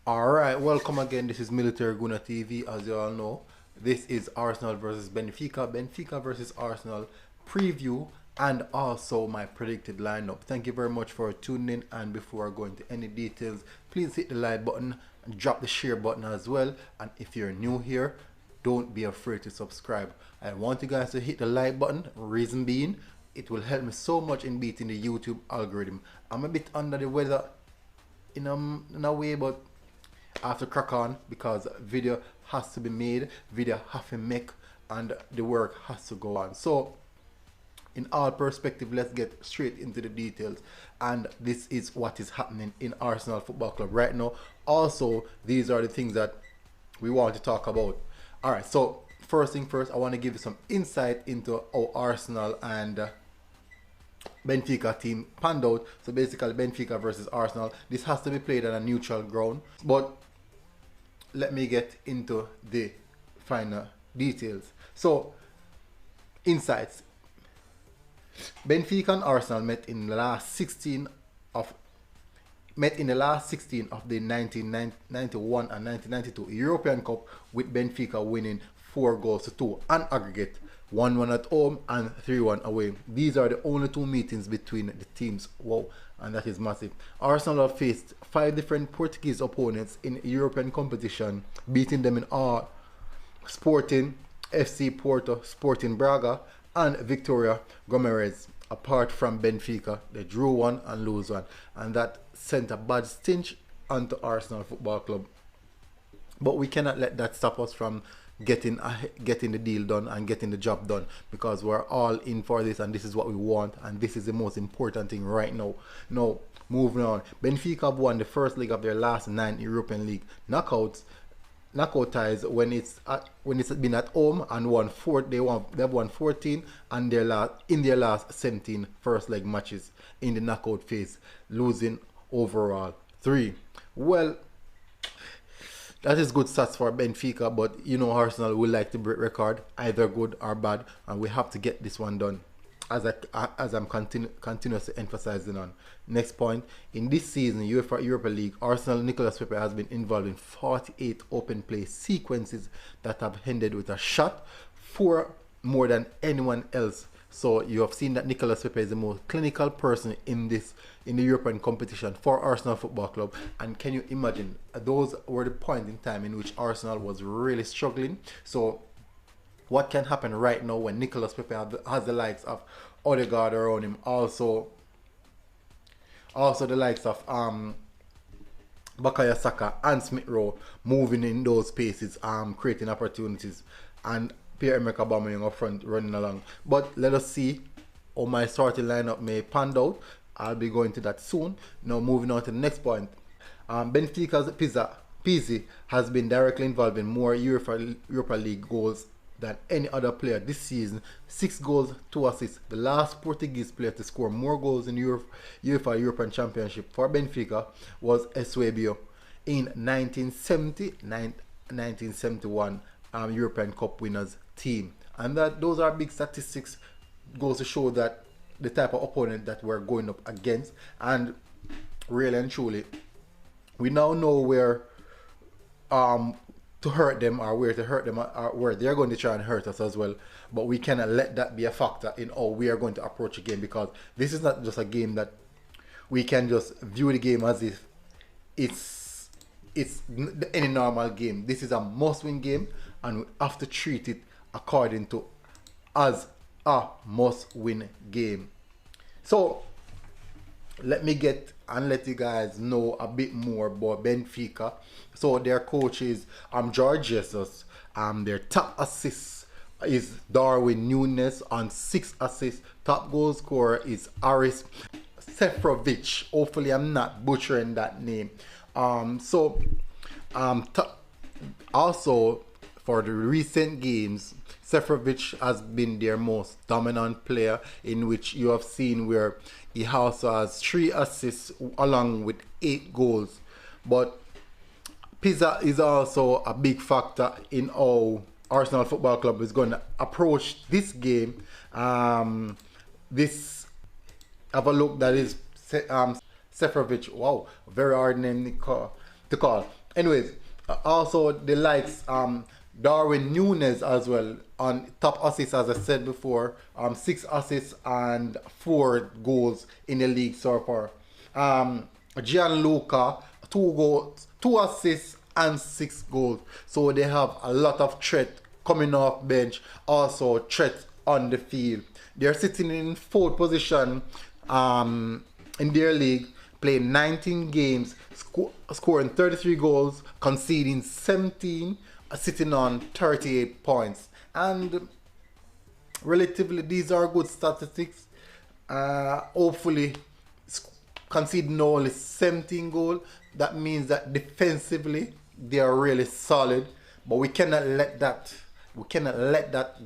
Alright, welcome again. This is Military Guna TV. As you all know, this is Arsenal versus Benfica, Benfica versus Arsenal preview, and also my predicted lineup. Thank you very much for tuning in. And before I go into any details, please hit the like button and drop the share button as well. And if you're new here, don't be afraid to subscribe. I want you guys to hit the like button. Reason being, it will help me so much in beating the YouTube algorithm. I'm a bit under the weather in a way, but I have to crack on because video has to be made, video have to make, and the work has to go on. So in all perspective, let's get straight into the details. And this is what is happening in Arsenal Football Club right now. Also, these are the things that we want to talk about. Alright, so first thing first, I want to give you some insight into how Arsenal and Benfica team panned out. So basically Benfica versus Arsenal. This has to be played on a neutral ground. But let me get into the final details. So insights. Benfica and Arsenal met in the last 16 of the 1991 and 1992 European Cup, with Benfica winning 4-2 on aggregate, 1-1 at home and 3-1 away. These are the only two meetings between the teams. Wow, and that is massive. Arsenal have faced 5 different Portuguese opponents in European competition, beating them in all: Sporting, FC Porto, Sporting Braga, and Victoria Gomeres. Apart from Benfica, they drew 1 and lose 1, and that sent a bad stench onto Arsenal Football Club. But we cannot let that stop us from getting the deal done and getting the job done, because we're all in for this, and this is what we want, and this is the most important thing right now. Now, moving on, Benfica have won the first leg of their last 9 European League knockout ties when it's been at home, and they've won 14 and their last 17 first leg matches in the knockout phase, losing overall 3. Well, that is good stats for Benfica, but you know Arsenal will like to break record, either good or bad, and we have to get this one done, as I'm continuously emphasizing on. Next point, in this season, UEFA Europa League, Arsenal Nicolas Pepe has been involved in 48 open play sequences that have ended with a shot, 4 more than anyone else. So you have seen that Nicolas Pepe is the most clinical person in the European competition for Arsenal Football Club. And can you imagine, those were the point in time in which Arsenal was really struggling. So what can happen right now when Nicolas Pepe has the likes of Odegaard around him, also the likes of Bukayo Saka and Smith Rowe moving in those spaces, creating opportunities, and Pierre-Emerick Aubameyang up front running along. But let us see how my starting lineup may pan out. I'll be going to that soon. Now moving on to the next point. Benfica's Pizzi has been directly involved in more Europa League goals than any other player this season. 6 goals, 2 assists. The last Portuguese player to score more goals in UEFA European Championship for Benfica was Eusebio in 1970-1971 European Cup winners team. And those are big statistics, goes to show that the type of opponent that we're going up against. And really and truly, we now know where to hurt them, or where to hurt them, or where they're going to try and hurt us as well. But we cannot let that be a factor in how we are going to approach a game, because this is not just a game that we can just view the game as if it's any normal game. This is a must-win game, and we have to treat it according to as a must-win game. So let me get and let you guys know a bit more about Benfica. So their coach is Jorge Jesus. Their top assist is Darwin Núñez on 6 assists. Top goal scorer is Aris Seferovic. Hopefully I'm not butchering that name. Also for the recent games, Seferovic has been their most dominant player, in which you have seen where he also has 3 assists along with 8 goals. But Pizza is also a big factor in how Arsenal Football Club is going to approach this game. Have a look, that is Seferovic. Wow, very hard name to call. Anyways, also the likes Darwin Núñez as well on top assists, as I said before, 6 assists and 4 goals in the league so far. Gianluca, 2 goals, 2 assists and 6 goals. So they have a lot of threat coming off bench, also threat on the field. They're sitting in 4th position in their league, playing 19 games, scoring 33 goals, conceding 17, sitting on 38 points. And relatively, these are good statistics. Hopefully, conceding only 17 goals, that means that defensively they are really solid. But we cannot let that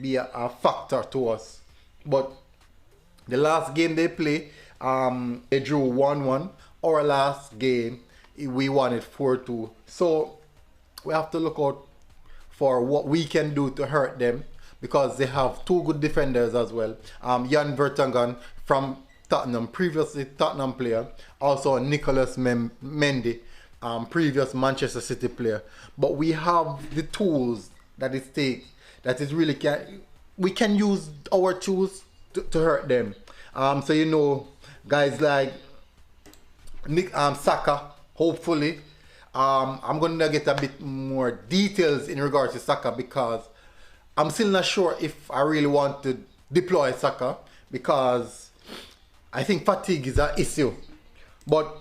be a factor to us. But the last game they play, they drew 1-1. Our last game, we won it 4-2. So we have to look out for what we can do to hurt them, because they have 2 good defenders as well. Jan Vertonghen from Tottenham, previously Tottenham player. Also Nicolas Mendy, previous Manchester City player. But we have the tools that we can use our tools to hurt them. So you know, guys like Saka, hopefully. I'm gonna get a bit more details in regards to Saka, because I'm still not sure if I really want to deploy Saka, because I think fatigue is an issue. But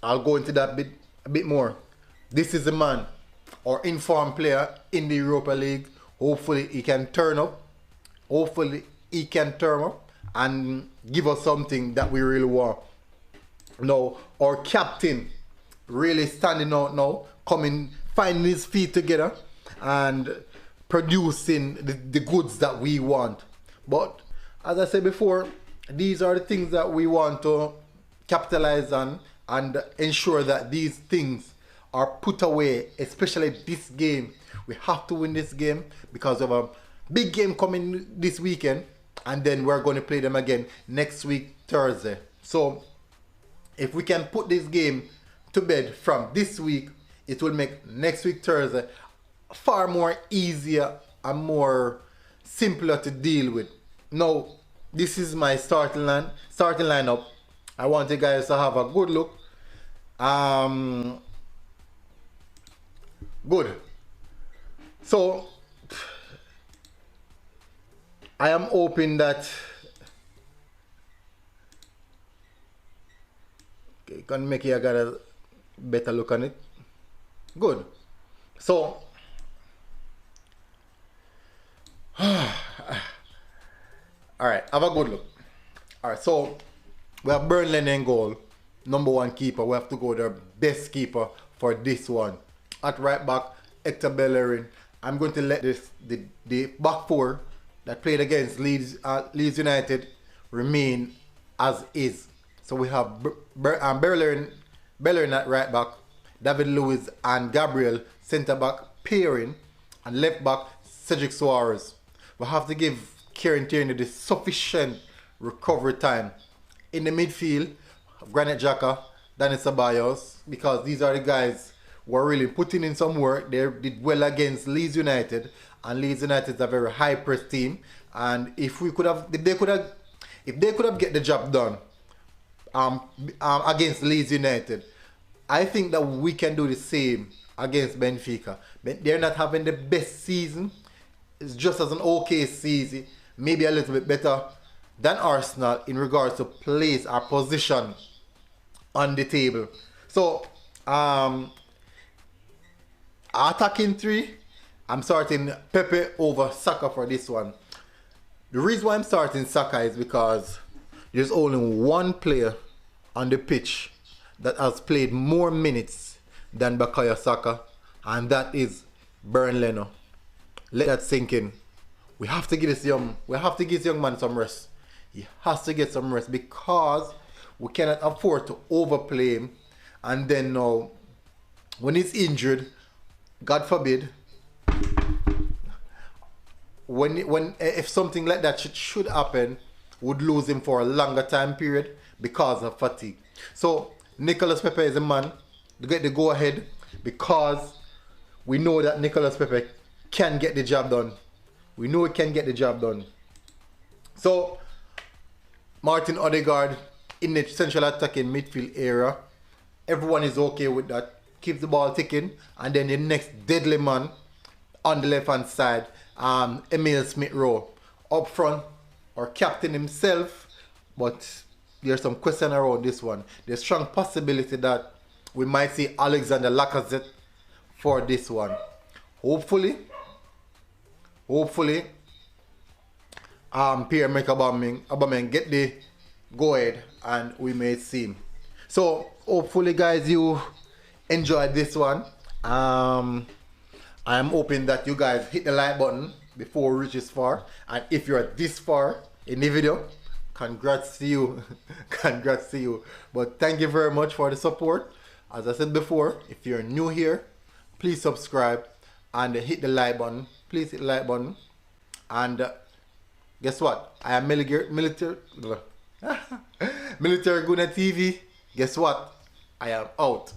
I'll go into that a bit more. This is a man, or informed player in the Europa League. Hopefully he can turn up. Hopefully he can turn up and give us something that we really want. Now, our captain really standing out now, finding his feet together and producing the goods that we want. But as I said before, these are the things that we want to capitalize on and ensure that these things are put away, especially this game. We have to win this game because of a big game coming this weekend, and then we're going to play them again next week, Thursday. So if we can put this game to bed from this week, it will make next week, Thursday, far more easier and more simpler to deal with. Now, this is my starting lineup. I want you guys to have a good look. Good. So I am hoping that can make you get a better look on it. Good. So alright, have a good look. Alright, so we have Elneny in goal, #1 keeper. We have to go their best keeper for this one. At right back, Hector Bellerin. I'm going to let the back 4 that played against Leeds United remain as is. So we have Bellerin at right back, David Luiz and Gabriel centre back pairing, and left back Cedric Soares. We have to give Kieran Tierney the sufficient recovery time. In the midfield, Granit Xhaka, Dani Ceballos, because these are the guys who are really putting in some work. They did well against Leeds United, and Leeds United is a very high press team. And if they could have get the job done against Leeds United, I think that we can do the same against Benfica. But they're not having the best season. It's just as an okay season, maybe a little bit better than Arsenal in regards to place or position on the table. So attacking 3, I'm starting Pepe over Saka for this one. The reason why I'm starting Saka is because there's only one player on the pitch that has played more minutes than Bukayo Saka, and that is Elneny. Let that sink in. We have to give this young man some rest. He has to get some rest, because we cannot afford to overplay him. And then now, when he's injured, God forbid, if something like that should happen, would lose him for a longer time period because of fatigue. So Nicolas Pepe is a man to get the go ahead because we know that Nicolas Pepe can get the job done. We know he can get the job done. So, Martin Odegaard in the central attacking midfield area. Everyone is okay with that. Keep the ball ticking. And then the next deadly man on the left hand side, Emile Smith-Rowe. Up front, our captain himself. But there's some question around this one. There's strong possibility that we might see Alexander Lacazette for this one. Hopefully, Pierre-Emerick Aubameyang get the go ahead and we may see him. So hopefully guys you enjoyed this one. I am hoping that you guys hit the like button before it reaches far, and if you're this far in the video, congrats to you. Congrats to you. But thank you very much for the support. As I said before, if you're new here, please subscribe and hit the like button. Please hit the like button. And guess what? I am Military Guna TV. Guess what? I am out.